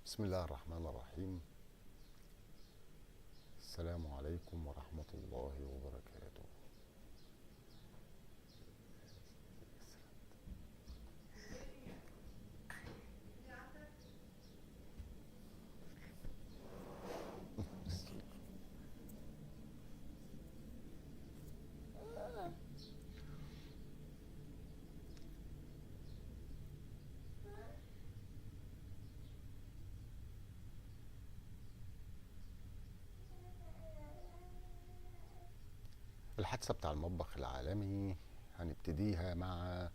بسم الله الرحمن الرحيم. السلام عليكم ورحمة الله وبركاته. الحادثة بتاع المطبخ العالمي هنبتديها مع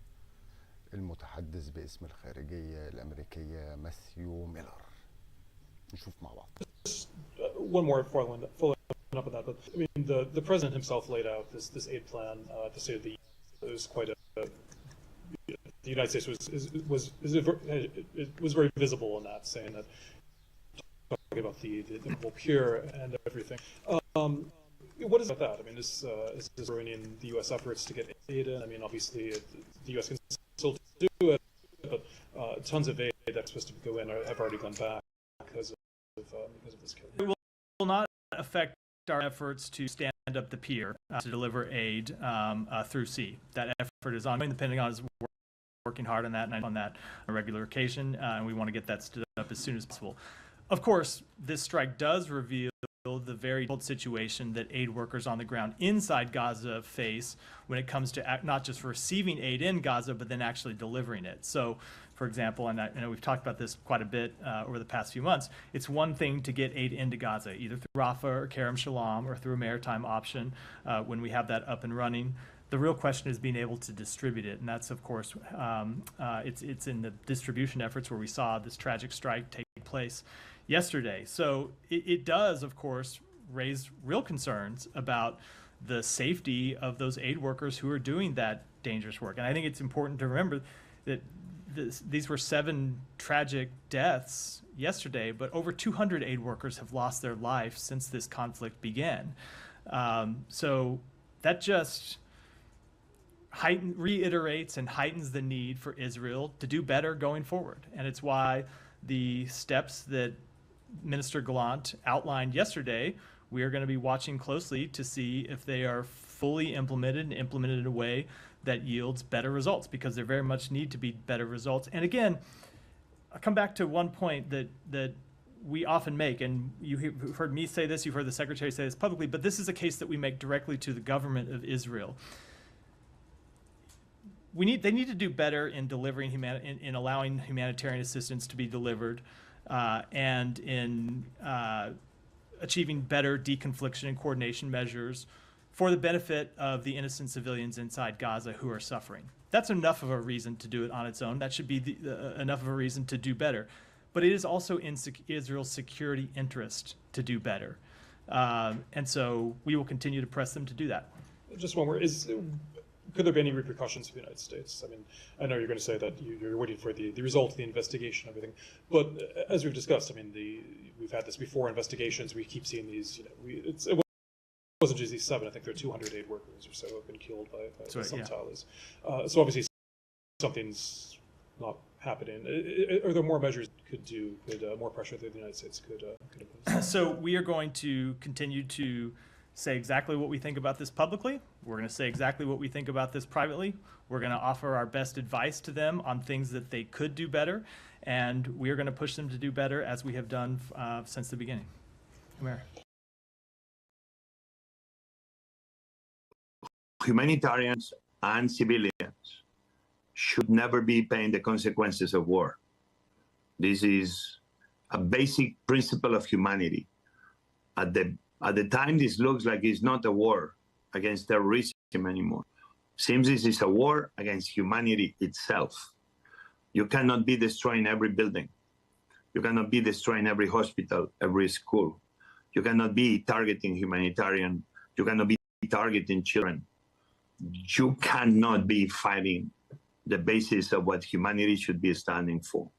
المتحدث باسم الخارجية الأمريكية ماثيو ميلر. نشوف مع بعض. One more following up on that, but I mean the president himself laid out this aid plan to say that it was quite the United States was very visible in that, saying that talking about the pure and everything. What is about that? I mean, is this ruining the U.S. efforts to get aid in? I mean, obviously, the U.S. can still do it, but tons of aid that's supposed to go in have already gone back because of this killing. It will not affect our efforts to stand up the pier to deliver aid through sea. That effort is ongoing. The Pentagon is working hard on that and on that on a regular occasion, and we want to get that stood up as soon as possible. Of course, this strike does reveal the very difficult situation that aid workers on the ground inside Gaza face when it comes to not just receiving aid in Gaza, but then actually delivering it. So, for example, and I know we've talked about this quite a bit over the past few months, it's one thing to get aid into Gaza, either through Rafah or Kerem Shalom or through a maritime option when we have that up and running. The real question is being able to distribute it, and that's, of course, it's in the distribution efforts where we saw this tragic strike take place yesterday. So it does, of course, raise real concerns about the safety of those aid workers who are doing that dangerous work. And I think it's important to remember that these were 7 tragic deaths yesterday, but over 200 aid workers have lost their life since this conflict began. So that just reiterates and heightens the need for Israel to do better going forward. And it's why the steps that Minister Gallant outlined yesterday, we are going to be watching closely to see if they are fully implemented and implemented in a way that yields better results, because there very much need to be better results. And again, I'll come back to one point that we often make, and you've heard me say this, you've heard the Secretary say this publicly, but this is a case that we make directly to the government of Israel. They need to do better in delivering in allowing humanitarian assistance to be delivered, and in achieving better deconfliction and coordination measures for the benefit of the innocent civilians inside Gaza who are suffering. That's enough of a reason to do it on its own. That should be enough of a reason to do better. But it is also in Israel's security interest to do better. And so we will continue to press them to do that. Just one more. Could there be any repercussions for the United States? I mean, I know you're going to say that you're waiting for the result of the investigation and everything, but as we've discussed, I mean, we've had this before, investigations, we keep seeing these, it wasn't just these 7, I think there are 200 aid workers or so who have been killed by some towers. So obviously something's not happening. Are there more measures more pressure that the United States could impose? So we are going to continue to say exactly what we think about this publicly. We're going to say exactly what we think about this privately. We're going to offer our best advice to them on things that they could do better, and we are going to push them to do better as we have done since the beginning. Amir. Humanitarians and civilians should never be paying the consequences of war. This is a basic principle of humanity. At the time, this looks like it's not a war against terrorism anymore. Seems this is a war against humanity itself. You cannot be destroying every building. You cannot be destroying every hospital, every school. You cannot be targeting humanitarian. You cannot be targeting children. You cannot be fighting the basis of what humanity should be standing for.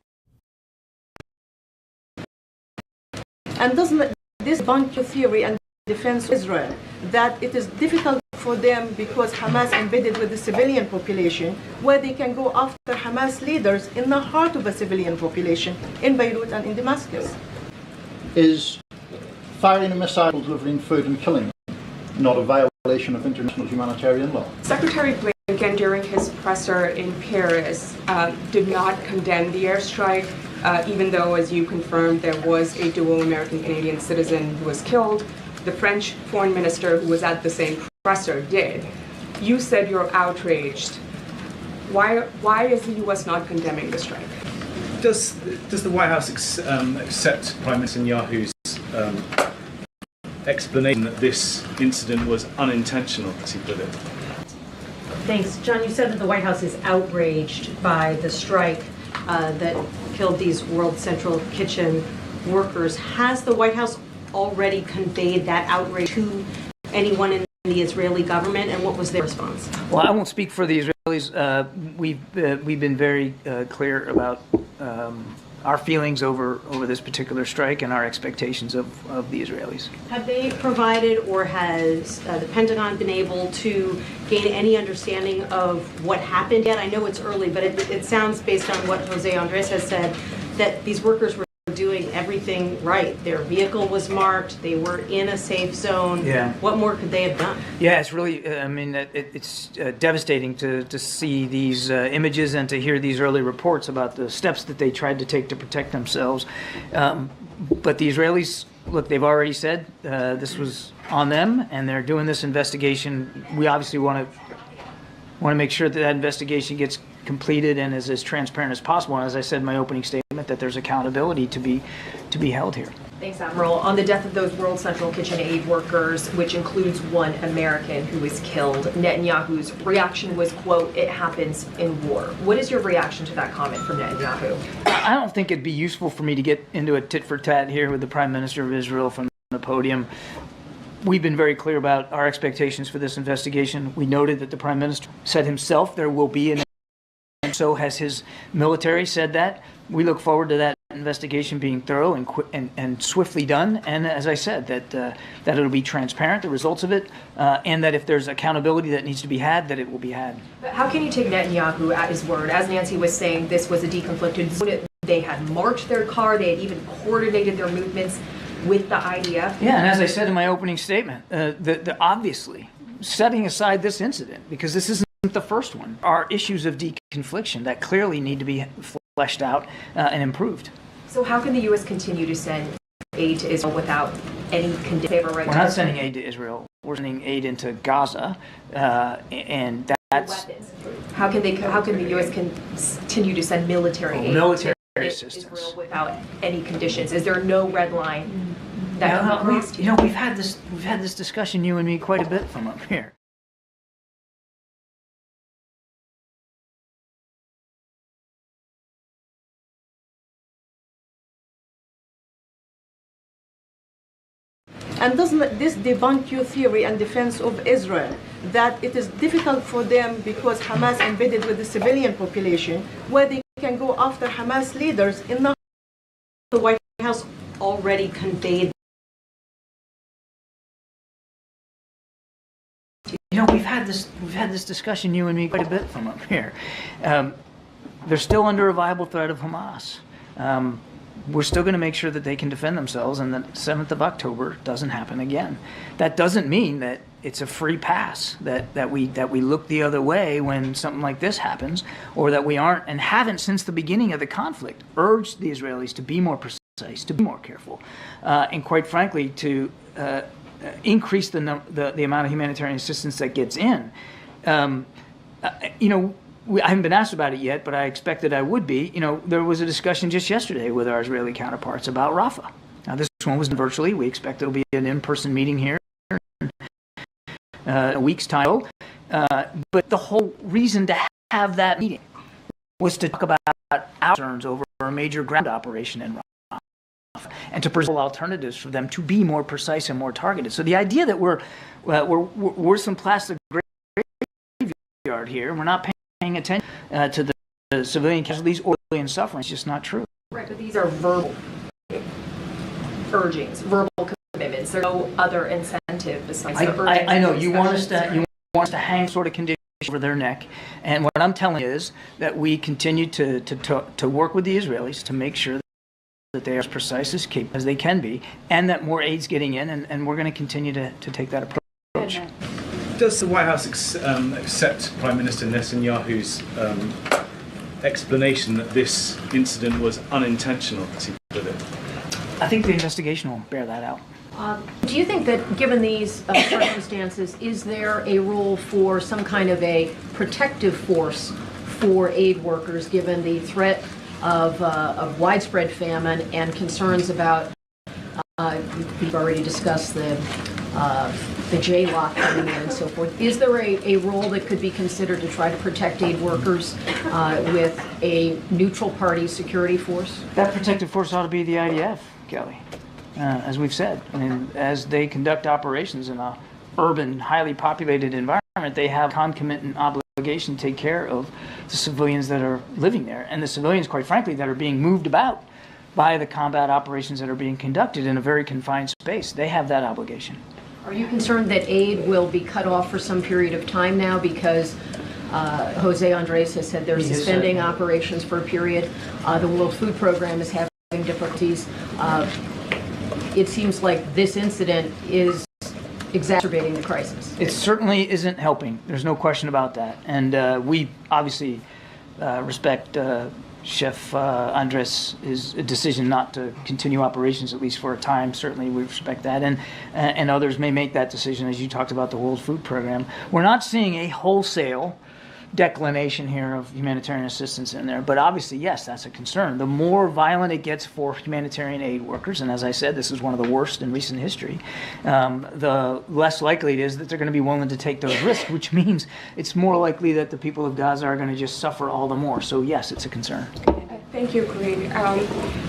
And doesn't this debunk your theory and defense Israel that it is difficult for them because Hamas embedded with the civilian population, where they can go after Hamas leaders in the heart of a civilian population in Beirut and in Damascus. Is firing a missile, delivering food and killing not a violation of international humanitarian law? Secretary Blinken, during his presser in Paris, did not condemn the airstrike, even though, as you confirmed, there was a dual American-Canadian citizen who was killed. The French foreign minister, who was at the same presser, did. You said you're outraged. Why is the U.S. not condemning the strike? Does the White House accept Prime Minister Netanyahu's explanation that this incident was unintentional, as he put it? Thanks. John, you said that the White House is outraged by the strike that killed these World Central Kitchen workers. Has the White House already conveyed that outrage to anyone in the Israeli government, and what was their response? Well, I won't speak for the Israelis. We've been very clear about our feelings over this particular strike and our expectations of the Israelis. Have they provided, or has the Pentagon been able to gain any understanding of what happened yet? I know it's early, but it sounds, based on what Jose Andres has said, that these workers were doing everything right. Their vehicle was marked. They were in a safe zone. Yeah. What more could they have done? Yeah, it's really, I mean, it's devastating to see these images and to hear these early reports about the steps that they tried to take to protect themselves. But the Israelis, look, they've already said this was on them, and they're doing this investigation. We obviously want to make sure that investigation gets completed and is as transparent as possible. And as I said in my opening statement, that there's accountability to be held here. Thanks, Admiral. On the death of those World Central Kitchen aid workers, which includes one American who was killed, Netanyahu's reaction was, quote, "It happens in war." What is your reaction to that comment from Netanyahu? I don't think it'd be useful for me to get into a tit-for-tat here with the Prime Minister of Israel from the podium. We've been very clear about our expectations for this investigation. We noted that the Prime Minister said himself there will be an, and so has his military said that. We look forward to that investigation being thorough and swiftly done. And as I said, that it'll be transparent, the results of it, and that if there's accountability that needs to be had, that it will be had. But how can you take Netanyahu at his word? As Nancy was saying, this was a deconflicted zone. They had marked their car. They had even coordinated their movements with the IDF. Yeah, and as I said in my opening statement, obviously, setting aside this incident, because this isn't the first one, are issues of deconfliction that clearly need to be fleshed out and improved. So how can the U.S. continue to send aid to Israel without any condition? We're not sending aid to Israel. We're sending aid into Gaza, and that's... Weapons. How can the U.S. continue to send military aid military to assistance Israel without any conditions? Is there no red line that can be crossed? You know, we've had this discussion, you and me, quite a bit from up here. And doesn't this debunk your theory and defense of Israel that it is difficult for them because Hamas embedded with the civilian population, where they can go after Hamas leaders in the White House already conveyed? You know, we've had this discussion, you and me, quite a bit from up here. They're still under a viable threat of Hamas. We're still going to make sure that they can defend themselves, and the 7th of October doesn't happen again. That doesn't mean that it's a free pass, that we look the other way when something like this happens, or that we aren't and haven't since the beginning of the conflict urged the Israelis to be more precise, to be more careful, and quite frankly to increase the amount of humanitarian assistance that gets in. You know, I haven't been asked about it yet, but I expected I would be. You know, there was a discussion just yesterday with our Israeli counterparts about Rafah. Now, this one was virtually. We expect it'll be an in-person meeting here in a week's time. But the whole reason to have that meeting was to talk about our concerns over a major ground operation in Rafah and to present alternatives for them to be more precise and more targeted. So the idea that we're some plastic graveyard here, and we're not paying attention to the civilian casualties or civilian suffering, it's just not true. Right, but these are verbal urgings, verbal commitments. There's no other incentive besides the urging. I know you want us wants to hang sort of conditions over their neck. And what I'm telling you is that we continue to work with the Israelis to make sure that they are as precise as capable as they can be, and that more aid's getting in, and we're going to continue to take that approach. Does the White House accept Prime Minister Netanyahu's explanation that this incident was unintentional, as he put it? I think the investigation will bear that out. Do you think that given these circumstances, is there a role for some kind of a protective force for aid workers given the threat of widespread famine and concerns about, we've already discussed the J-lock coming in and so forth. Is there a role that could be considered to try to protect aid workers with a neutral party security force? That protective force ought to be the IDF, Kelly. As we've said, I mean, as they conduct operations in a urban, highly populated environment, they have concomitant obligation to take care of the civilians that are living there, and the civilians, quite frankly, that are being moved about by the combat operations that are being conducted in a very confined space. They have that obligation. Are you concerned that aid will be cut off for some period of time now because Jose Andres has said they're suspending operations for a period? The World Food Program is having difficulties. It seems like this incident is exacerbating the crisis. It certainly isn't helping. There's no question about that. And we obviously respect Chef Andres' decision not to continue operations, at least for a time. Certainly we respect that. And others may make that decision, as you talked about the World Food Program. We're not seeing a wholesale declination here of humanitarian assistance in there, but obviously, yes, that's a concern. The more violent it gets for humanitarian aid workers, and as I said, this is one of the worst in recent history, the less likely it is that they're going to be willing to take those risks, which means it's more likely that the people of Gaza are going to just suffer all the more. So yes, it's a concern. Thank you, Greg.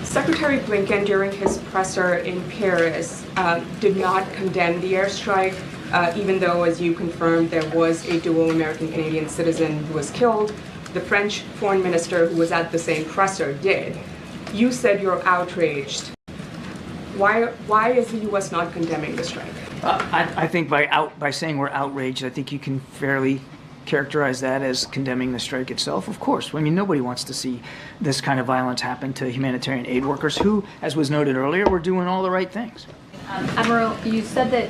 Secretary Blinken, during his presser in Paris, did not condemn the airstrike, even though, as you confirmed, there was a dual American-Canadian citizen who was killed. The French foreign minister, who was at the same presser, did. You said you're outraged. Why is the U.S. not condemning the strike? I think by saying we're outraged, I think you can fairly characterize that as condemning the strike itself. Of course, I mean, nobody wants to see this kind of violence happen to humanitarian aid workers who, as was noted earlier, were doing all the right things. Admiral, you said that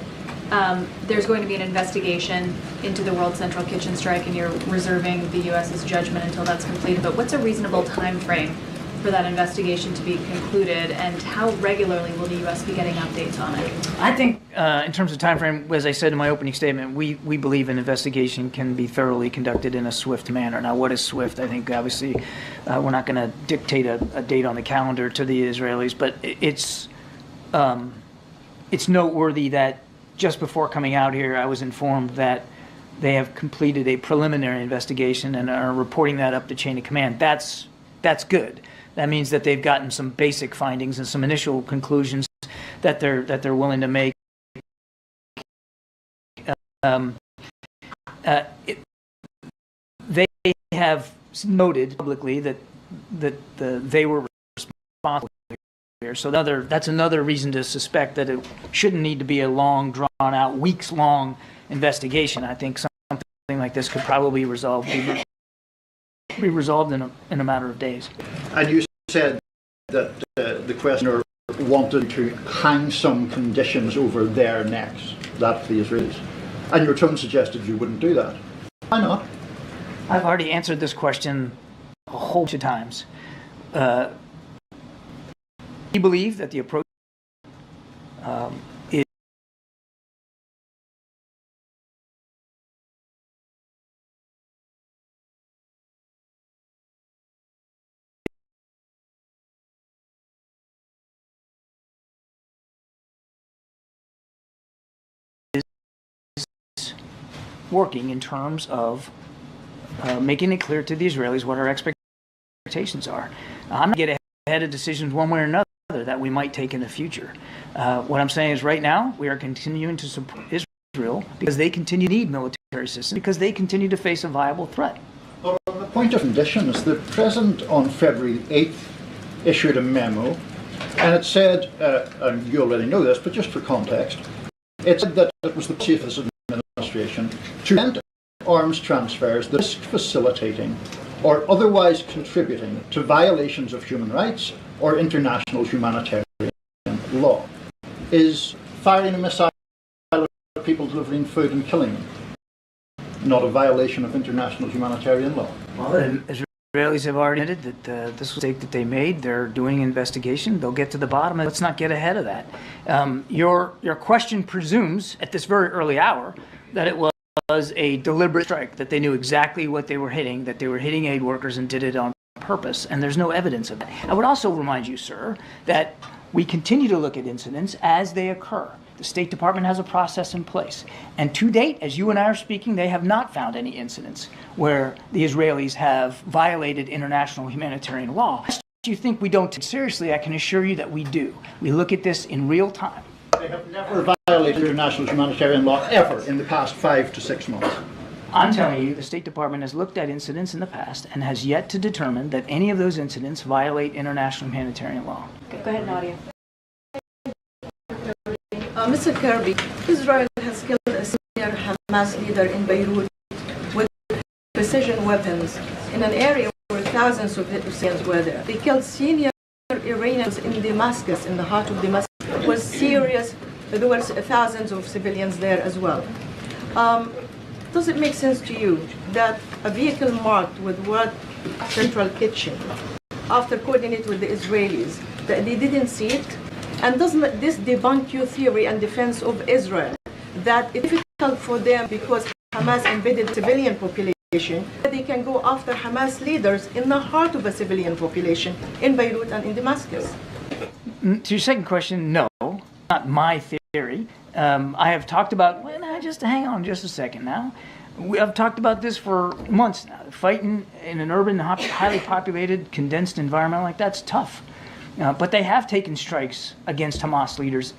there's going to be an investigation into the World Central Kitchen strike, and you're reserving the U.S.'s judgment until that's completed. But what's a reasonable time frame for that investigation to be concluded, and how regularly will the U.S. be getting updates on it? I think in terms of time frame, as I said in my opening statement, we believe an investigation can be thoroughly conducted in a swift manner. Now, what is swift? I think obviously we're not going to dictate a date on the calendar to the Israelis, but it's noteworthy that just before coming out here, I was informed that they have completed a preliminary investigation and are reporting that up the chain of command. That's good. That means that they've gotten some basic findings and some initial conclusions that they're willing to make. They have noted publicly that they were responsible here. So that's another reason to suspect that it shouldn't need to be a long, drawn-out, weeks-long investigation. I think something like this could probably be resolved in a matter of days. And you said that the questioner wanted to hang some conditions over their necks, that's the Israelis. And your tone suggested you wouldn't do that. Why not? I've already answered this question a whole bunch of times. We believe that the approach is working in terms of making it clear to the Israelis what our expectations are. I'm not going to get ahead of decisions one way or another that we might take in the future. What I'm saying is right now we are continuing to support Israel because they continue to need military assistance, because they continue to face a viable threat. On the point of conditions, the President on February 8th issued a memo, and it said, and you already know this, but just for context, it said that it was the policy of his administration to prevent arms transfers that risk facilitating or otherwise contributing to violations of human rights or international humanitarian law. Is firing a missile at people delivering food and killing them not a violation of international humanitarian law? Well, the Israelis have already admitted that this was a mistake that they made. They're doing an investigation. They'll get to the bottom, and let's not get ahead of that. Your question presumes, at this very early hour, that it was a deliberate strike, that they knew exactly what they were hitting, that they were hitting aid workers and did it on purpose, and there's no evidence of that. I would also remind you, sir, that we continue to look at incidents as they occur. The State Department has a process in place. And to date, as you and I are speaking, they have not found any incidents where the Israelis have violated international humanitarian law. If you think we don't take it seriously, I can assure you that we do. We look at this in real time. They have never violated international humanitarian law ever in the past 5 to 6 months. I'm telling you, the State Department has looked at incidents in the past and has yet to determine that any of those incidents violate international humanitarian law. Go ahead, Nadia. Mr. Kirby, Israel has killed a senior Hamas leader in Beirut with precision weapons in an area where thousands of Syrians were there. They killed senior Iranians in Damascus, in the heart of Damascus. It was serious. There were thousands of civilians there as well. Does it make sense to you that a vehicle marked with World Central Kitchen, after coordinating with the Israelis, that they didn't see it? And doesn't this debunk your theory and defense of Israel that it's difficult for them because Hamas embedded civilian population, that they can go after Hamas leaders in the heart of a civilian population in Beirut and in Damascus? To your second question, no, not my theory. I have talked about, well, now, just hang on just a second now. I've talked about this for months now. Fighting in an urban, highly populated, condensed environment like that's tough. But they have taken strikes against Hamas leaders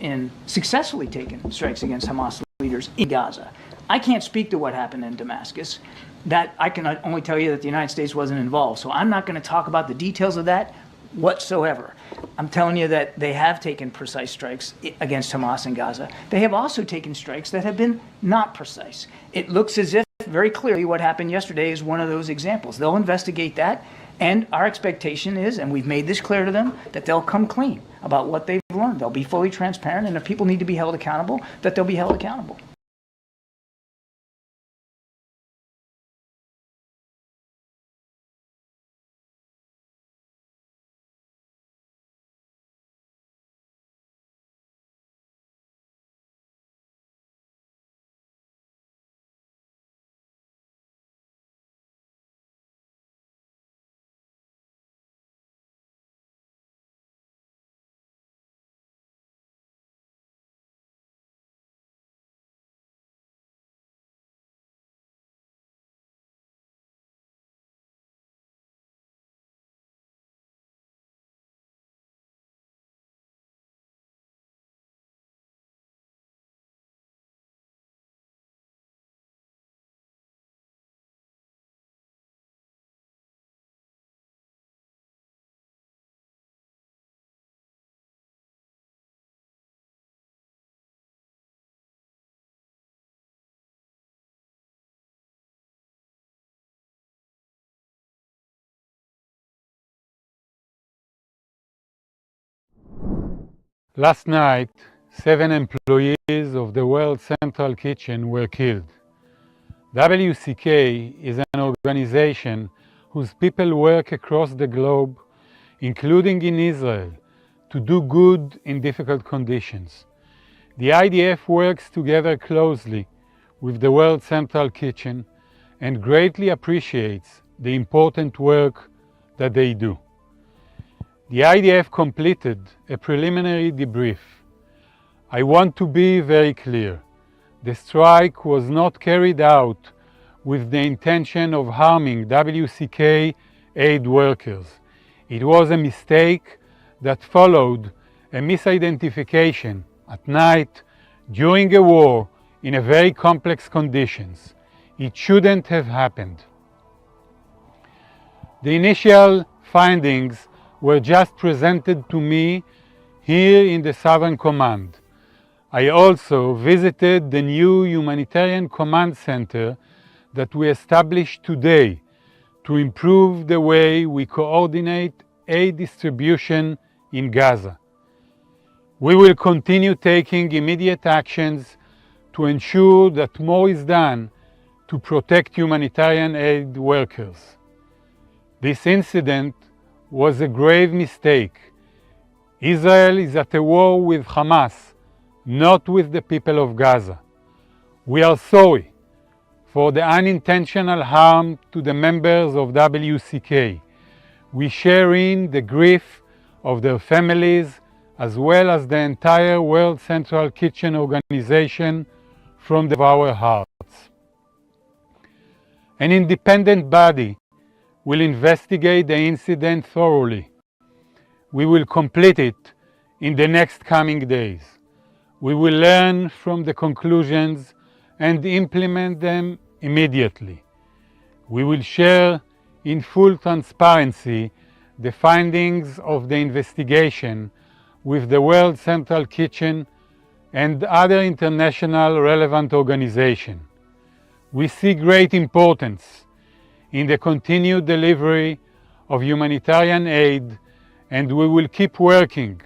successfully taken strikes against Hamas leaders in Gaza. I can't speak to what happened in Damascus. That I can only tell you that the United States wasn't involved. So I'm not going to talk about the details of that whatsoever. I'm telling you that they have taken precise strikes against Hamas in Gaza. They have also taken strikes that have been not precise. It looks as if very clearly what happened yesterday is one of those examples. They'll investigate that. And our expectation is, and we've made this clear to them, that they'll come clean about what they've learned. They'll be fully transparent, and if people need to be held accountable, that they'll be held accountable. Last night, 7 employees of the World Central Kitchen were killed. WCK is an organization whose people work across the globe, including in Israel, to do good in difficult conditions. The IDF works together closely with the World Central Kitchen and greatly appreciates the important work that they do. The IDF completed a preliminary debrief. I want to be very clear. The strike was not carried out with the intention of harming WCK aid workers. It was a mistake that followed a misidentification at night during a war in a very complex conditions. It shouldn't have happened. The initial findings were just presented to me here in the Southern Command. I also visited the new Humanitarian Command Center that we established today to improve the way we coordinate aid distribution in Gaza. We will continue taking immediate actions to ensure that more is done to protect humanitarian aid workers. This incident was a grave mistake. Israel is at a war with Hamas, not with the people of Gaza. We are sorry for the unintentional harm to the members of WCK. We share in the grief of their families as well as the entire World Central Kitchen organization from our hearts. An independent body will investigate the incident thoroughly. We will complete it in the next coming days. We will learn from the conclusions and implement them immediately. We will share in full transparency the findings of the investigation with the World Central Kitchen and other international relevant organizations. We see great importance in the continued delivery of humanitarian aid, and we will keep working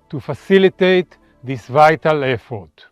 to facilitate this vital effort.